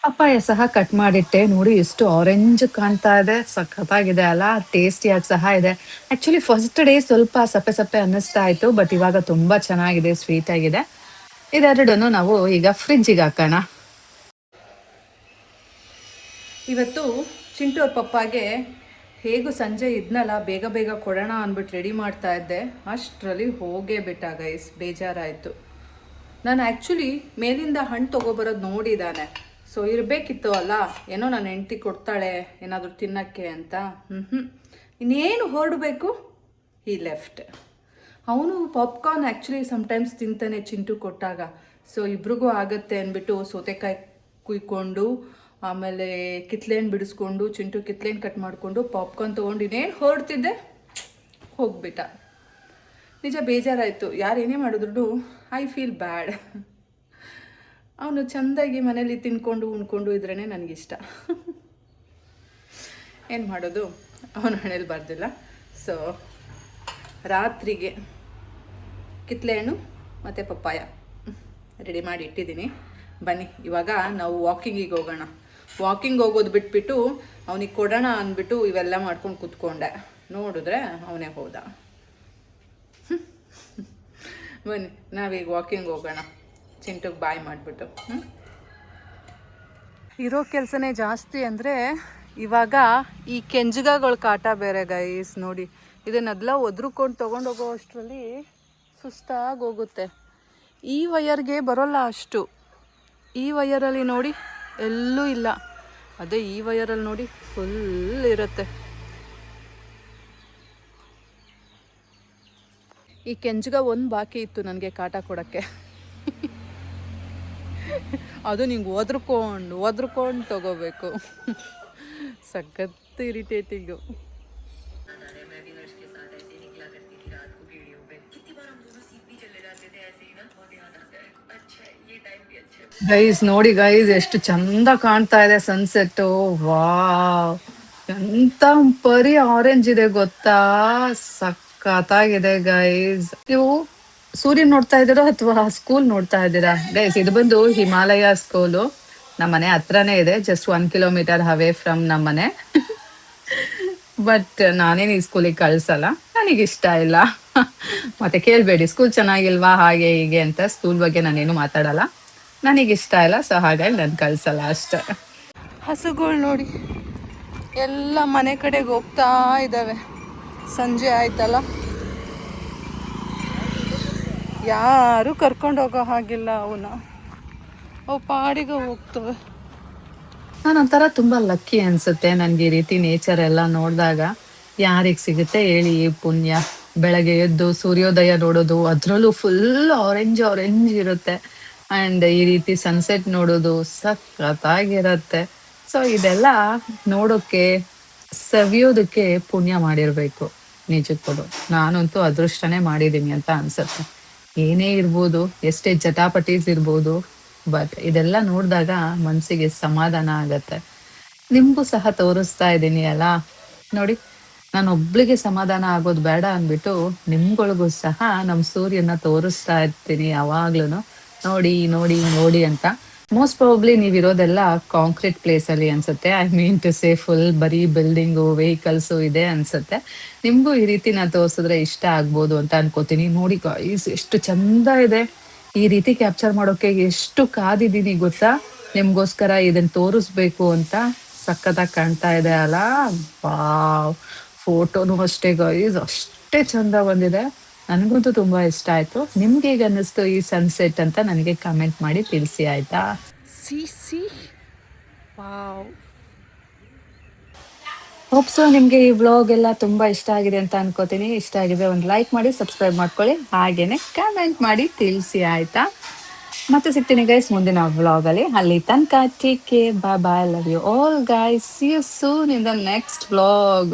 ಪಪ್ಪಾಯ ಸಹ ಕಟ್ ಮಾಡಿಟ್ಟೆ ನೋಡಿ, ಎಷ್ಟು ಆರೆಂಜ್ ಕಾಣ್ತಾ ಇದೆ, ಸಖತ್ತಾಗಿದೆ ಅಲ್ಲ, ಟೇಸ್ಟಿಯಾಗಿ ಸಹ ಇದೆ. ಆಕ್ಚುಲಿ ಫಸ್ಟ್ ಡೇ ಸ್ವಲ್ಪ ಸಪ್ಪೆ ಸಪ್ಪೆ ಅನ್ನಿಸ್ತಾ ಇತ್ತು, ಬಟ್ ಇವಾಗ ತುಂಬಾ ಚೆನ್ನಾಗಿದೆ, ಸ್ವೀಟ್ ಆಗಿದೆ. ಇದೆರಡನ್ನು ನಾವು ಈಗ ಫ್ರಿಜ್ಜಿಗೆ ಹಾಕೋಣ. ಇವತ್ತು ಚಿಂಟು ಅವ್ರ ಪಪ್ಪಾಗೆ ಹೇಗೂ ಸಂಜೆ ಇದ್ನಲ್ಲ, ಬೇಗ ಬೇಗ ಕೊಡೋಣ ಅಂದ್ಬಿಟ್ಟು ರೆಡಿ ಮಾಡ್ತಾ ಇದ್ದೆ, ಅಷ್ಟರಲ್ಲಿ ಹೋಗೇ ಬಿಟ್ಟ ಗೈಸ್, ಬೇಜಾರಾಯಿತು. ನಾನು ಆ್ಯಕ್ಚುಲಿ ಮೇಲಿಂದ ಹಣ್ಣು ತೊಗೊಬರೋದು ನೋಡಿದ್ದಾನೆ, ಸೊ ಇರಬೇಕಿತ್ತು ಅಲ್ಲ, ಏನೋ ನನ್ನ ಹೆಂಡ್ತಿ ಕೊಡ್ತಾಳೆ ಏನಾದರೂ ತಿನ್ನೋಕ್ಕೆ ಅಂತ. ಇನ್ನೇನು ಹೊರಡಬೇಕು, ಈ ಲೆಫ್ಟ್. ಅವನು ಪಾಪ್ಕಾರ್ನ್ ಆ್ಯಕ್ಚುಲಿ ಸಮ್ಟೈಮ್ಸ್ ತಿಂತಾನೆ ಚಿಂಟು ಕೊಟ್ಟಾಗ, ಸೊ ಇಬ್ರಿಗೂ ಆಗುತ್ತೆ ಅಂದ್ಬಿಟ್ಟು ಸೌತೆಕಾಯಿ ಕುಯ್ಕೊಂಡು, ಆಮೇಲೆ ಕಿತ್ಲೇನು ಬಿಡಿಸ್ಕೊಂಡು, ಚಿಂಟು ಕಿತ್ಲೇನು ಕಟ್ ಮಾಡಿಕೊಂಡು ಪಾಪ್ಕಾರ್ನ್ ತೊಗೊಂಡು ಇನ್ನೇನು ಹೊರಡ್ತಿದ್ದೆ, ಹೋಗ್ಬಿಟ್ಟ. ನಿಜ ಬೇಜಾರಾಯಿತು, ಯಾರೇನೇ ಮಾಡಿದ್ರು ಐ ಫೀಲ್ ಬ್ಯಾಡ್. ಅವನು ಚೆಂದಾಗಿ ಮನೇಲಿ ತಿನ್ಕೊಂಡು ಉಣ್ಕೊಂಡು ಇದ್ರೇ ನನಗಿಷ್ಟ. ಏನು ಮಾಡೋದು, ಅವನು ಹಣೆಯಲ್ಲಿ ಬರ್ದಿಲ್ಲ. ಸೊ ರಾತ್ರಿಗೆ ಕಿತ್ಲೆ ಹಣ್ಣು ಮತ್ತು ಪಪ್ಪಾಯ ರೆಡಿ ಮಾಡಿ ಇಟ್ಟಿದ್ದೀನಿ. ಬನ್ನಿ ಇವಾಗ ನಾವು ವಾಕಿಂಗಿಗೆ ಹೋಗೋಣ. ವಾಕಿಂಗ್ ಹೋಗೋದು ಬಿಟ್ಬಿಟ್ಟು ಅವನಿಗೆ ಕೊಡೋಣ ಅಂದ್ಬಿಟ್ಟು ಇವೆಲ್ಲ ಮಾಡ್ಕೊಂಡು ಕೂತ್ಕೊಂಡೆ, ನೋಡಿದ್ರೆ ಅವನೇ ಹೋದ. ಬನ್ನಿ ನಾವೀಗ ವಾಕಿಂಗ್ ಹೋಗೋಣ, ಚಿಂಟುಗೆ ಬಾಯ್ ಮಾಡಿಬಿಟ್ಟು. ಇರೋ ಕೆಲಸನೇ ಜಾಸ್ತಿ ಅಂದರೆ ಇವಾಗ ಈ ಕೆಂಜುಗಗಳ ಕಾಟ ಬೇರೆ ಗೈಸ್. ನೋಡಿ, ಇದನ್ನೆಲ್ಲ ಒದ್ರುಕೊಂಡು ತೊಗೊಂಡೋಗೋ ಅಷ್ಟರಲ್ಲಿ ಸುಸ್ತಾಗಿ ಹೋಗುತ್ತೆ. ಈ ವಯರ್ಗೆ ಬರೋಲ್ಲ ಅಷ್ಟು, ಈ ವಯರಲ್ಲಿ ನೋಡಿ ಎಲ್ಲೂ ಇಲ್ಲ, ಅದೇ ಈ ವಯರಲ್ಲಿ ನೋಡಿ ಫುಲ್ ಇರುತ್ತೆ. ಈ ಕೆಂಜುಗ ಒಂದು ಬಾಕಿ ಇತ್ತು ನನಗೆ ಕಾಟ ಕೊಡೋಕ್ಕೆ, ಅದು ನಿಂಗೆ ಒದ್ರುಕೊಂಡು ತಗೋಬೇಕು. ಸಖತ್ ಇರಿಟೇಟಿಂಗು. ಗೈಸ್ ನೋಡಿ ಗೈಸ್, ಎಷ್ಟು ಚಂದ ಕಾಣ್ತಾ ಇದೆ ಸನ್ಸೆಟ್ಟು. ವಾವ್, ಎಂತ ಪರಿ ಆರೆಂಜ್ ಇದೆ ಗೊತ್ತಾ, ಸಖತ್ತಾಗಿದೆ ಗೈಸ್. ನೀವು ಸೂರ್ಯನ್ ನೋಡ್ತಾ ಇದ್ದೀರಾ ಅಥವಾ ಸ್ಕೂಲ್ ನೋಡ್ತಾ ಇದ್ದೀರಾ ಗೈಸ್? ಇದು ಬಂದು ಹಿಮಾಲಯ ಸ್ಕೂಲು, ನಮ್ಮನೆ ಹತ್ರನೇ ಇದೆ, ಜಸ್ಟ್ 1 ಕಿಲೋಮೀಟರ್ ಅವೇ ಫ್ರಮ್ ನಮ್ಮನೆ. ಬಟ್ ನಾನೇನು ಈ ಸ್ಕೂಲಿಗೆ ಕಳ್ಸಲ್ಲ, ನನಗಿಷ್ಟ ಇಲ್ಲ. ಮತ್ತೆ ಕೇಳಬೇಡಿ ಸ್ಕೂಲ್ ಚೆನ್ನಾಗಿಲ್ವಾ ಹಾಗೆ ಹೀಗೆ ಅಂತ, ಸ್ಕೂಲ್ ಬಗ್ಗೆ ನಾನೇನು ಮಾತಾಡಲ್ಲ, ನನಗಿಷ್ಟ ಇಲ್ಲ, ಸೊ ಹಾಗಾಗಿ ನಾನು ಕಳ್ಸಲ್ಲ ಅಷ್ಟೆ. ಹಸುಗಳು ನೋಡಿ ಎಲ್ಲ ಮನೆ ಕಡೆಗೆ ಹೋಗ್ತಾ ಇದ್ದಾವೆ, ಸಂಜೆ ಆಯ್ತಲ್ಲ, ಯಾರು ಕರ್ಕೊಂಡು ಹೋಗೋ ಹಾಗಿಲ್ಲ ಅವನ್ನ, ಅವು ಪಾಡಿಗೆ ಹೋಗ್ತವೆ. ನಾನೊಂಥರ ತುಂಬ ಲಕ್ಕಿ ಅನಿಸುತ್ತೆ ನನಗೆ ಈ ರೀತಿ ನೇಚರ್ ಎಲ್ಲ ನೋಡಿದಾಗ. ಯಾರಿಗೆ ಸಿಗುತ್ತೆ ಹೇಳಿ ಈ ಪುಣ್ಯ? ಬೆಳಗ್ಗೆ ಎದ್ದು ಸೂರ್ಯೋದಯ ನೋಡೋದು, ಅದರಲ್ಲೂ ಫುಲ್ ಆರೆಂಜ್ ಇರುತ್ತೆ, ಆ್ಯಂಡ್ ಈ ರೀತಿ ಸನ್ಸೆಟ್ ನೋಡೋದು ಸಖತ್ತಾಗಿರುತ್ತೆ. ಸೊ ಇದೆಲ್ಲ ನೋಡೋಕ್ಕೆ ಸವಿಯೋದಕ್ಕೆ ಪುಣ್ಯ ಮಾಡಿರಬೇಕು ನಿಜಕ್ಕೂ. ನಾನಂತೂ ಅದೃಷ್ಟನೇ ಮಾಡಿದ್ದೀನಿ ಅಂತ ಅನ್ಸುತ್ತೆ. ಏನೇ ಇರ್ಬೋದು, ಎಷ್ಟೇ ಜಟಾಪಟೀಸ್ ಇರ್ಬೋದು, ಬಟ್ ಇದೆಲ್ಲ ನೋಡಿದಾಗ ಮನಸ್ಸಿಗೆ ಸಮಾಧಾನ ಆಗತ್ತೆ. ನಿಮಗೂ ಸಹ ತೋರಿಸ್ತಾ ಇದ್ದೀನಿ ಅಲ್ಲ ನೋಡಿ, ನಾನು ಒಬ್ಳಿಗೆ ಸಮಾಧಾನ ಆಗೋದು ಬೇಡ ಅಂದ್ಬಿಟ್ಟು ನಿಮ್ಗಳಿಗೂ ಸಹ ನಮ್ಮ ಸೂರ್ಯನ ತೋರಿಸ್ತಾ ಇರ್ತೀನಿ ಯಾವಾಗ್ಲೂ. ನೋಡಿ ನೋಡಿ ನೋಡಿ ಅಂತ. ಮೋಸ್ಟ್ ಪ್ರಾಬಬ್ಲಿ ನೀವಿರೋದೆಲ್ಲ ಕಾಂಕ್ರೀಟ್ ಪ್ಲೇಸಲ್ಲಿ ಅನ್ಸುತ್ತೆ, I mean to say full ಬರೀ ಬಿಲ್ಡಿಂಗು ವೆಹಿಕಲ್ಸು ಇದೆ ಅನ್ಸುತ್ತೆ. ನಿಮಗೂ ಈ ರೀತಿ ನಾನು ತೋರಿಸಿದ್ರೆ ಇಷ್ಟ ಆಗ್ಬೋದು ಅಂತ ಅನ್ಕೋತೀನಿ. ನೋಡಿ ಗೈಸ್, ಎಷ್ಟು ಚಂದ ಇದೆ, ಈ ರೀತಿ ಕ್ಯಾಪ್ಚರ್ ಮಾಡೋಕೆ ಎಷ್ಟು ಕಾದಿದ್ದೀನಿ ಗೊತ್ತಾ, ನಿಮ್ಗೋಸ್ಕರ ಇದನ್ನ ತೋರಿಸ್ಬೇಕು ಅಂತ. ಸಖತ್ತಾಗಿ ಕಾಣ್ತಾ ಇದೆ ಅಲ್ಲ, ವಾವ್. ಫೋಟೋನು ಅಷ್ಟೇ ಗೈಸ್, ಅಷ್ಟೇ ಚಂದ ಬಂದಿದೆ, ನನಗಂತೂ ತುಂಬಾ ಇಷ್ಟ ಆಯ್ತು. ನಿಮ್ಗೆ ಹೇಗೆ ಅನ್ನಿಸ್ತು ಈ ಸನ್ಸೆಟ್ ಅಂತ ನನಗೆ ಕಮೆಂಟ್ ಮಾಡಿ ತಿಳಿಸಿ ಆಯ್ತಾ. C wow. ಹೋಪ್ಸು ನಿಮಗೆ ಈ ವ್ಲಾಗ್ ಎಲ್ಲ ತುಂಬಾ ಇಷ್ಟ ಆಗಿದೆ ಅಂತ ಅನ್ಕೋತೀನಿ. ಇಷ್ಟ ಆಗಿದೆ ಒಂದು ಲೈಕ್ ಮಾಡಿ, ಸಬ್ಸ್ಕ್ರೈಬ್ ಮಾಡ್ಕೊಳ್ಳಿ, ಹಾಗೇನೆ ಕಮೆಂಟ್ ಮಾಡಿ ತಿಳಿಸಿ ಆಯ್ತಾ. ಮತ್ತೆ ಸಿಗ್ತೀನಿ ಗೈಸ್ ಮುಂದಿನ ವ್ಲಾಗಲ್ಲಿ. ಅಲ್ಲಿ ತನಕ take care, bye bye, love you all guys, see you soon in the next vlog.